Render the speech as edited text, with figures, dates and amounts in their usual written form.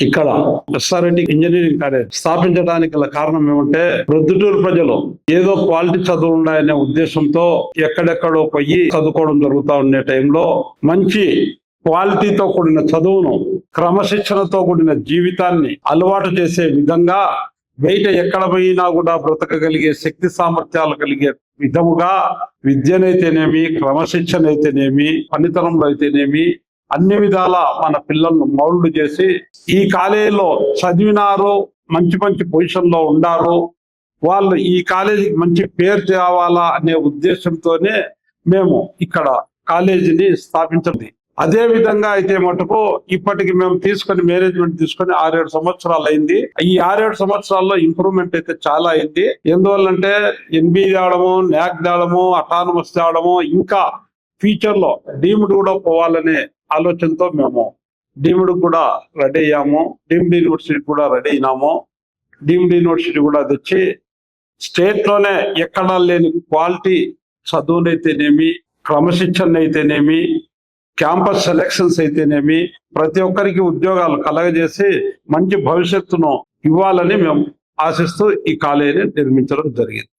ఇక్కడ SRIT engineering college స్థాపించడానికి గల కారణం ఏమంటే ప్రొద్దుటూరు ప్రజలు ఏదో క్వాలిటీ చదువు ఉన్నాయనే ఉద్దేశంతో ఎక్కడెక్కడో పోయి చదువుకోవడం జరుగుతూ ఉండే టైంలో మంచి క్వాలిటీతో కూడిన చదువును, క్రమశిక్షణతో కూడిన జీవితాన్ని అలవాటు చేసే విధంగా, బయట ఎక్కడ పోయినా కూడా బ్రతకగలిగే శక్తి సామర్థ్యాలు కలిగే విధముగా విద్యనైతేనేమి, క్రమశిక్షణ అయితేనేమి, పనితనంలో అయితేనేమి అన్ని విధాల మన పిల్లలను మౌల్డ్ చేసి ఈ కాలేజీలో చదివినారు, మంచి మంచి పొజిషన్ లో ఉండారు, వాళ్ళు ఈ కాలేజీకి మంచి పేరు తేవాలా అనే ఉద్దేశంతోనే మేము ఇక్కడ కాలేజీని స్థాపించింది. అదే విధంగా అయితే మటుకు ఇప్పటికి మేము మేనేజ్మెంట్ తీసుకొని 6-7 సంవత్సరాలు అయింది. ఈ 6-7 సంవత్సరాల్లో ఇంప్రూవ్మెంట్ అయితే చాలా అయింది. ఎందువల్లంటే ఎన్బి తేవడము, న్యాక్ తేవడము, అటానమస్ తేవడము, ఇంకా ఫ్యూచర్ లో డీమ్డ్ కూడా పోవాలనే ఆలోచనతో మేము డీమ్డ్ కూడా రెడీ అయ్యాము. డీమ్డ్ యూనివర్సిటీ కూడా రెడీ అయినాము. డీమ్డ్ యూనివర్సిటీ కూడా తెచ్చి స్టేట్ లోనే ఎక్కడా లేని క్వాలిటీ చదువునైతేనేమి, క్రమశిక్షణ అయితేనేమి, క్యాంపస్ సెలక్షన్స్ అయితేనేమి ప్రతి ఒక్కరికి ఉద్యోగాలు కలగజేసి మంచి భవిష్యత్తును ఇవ్వాలని మేము ఆశిస్తూ ఈ కాలేజీని నిర్మించడం జరిగింది.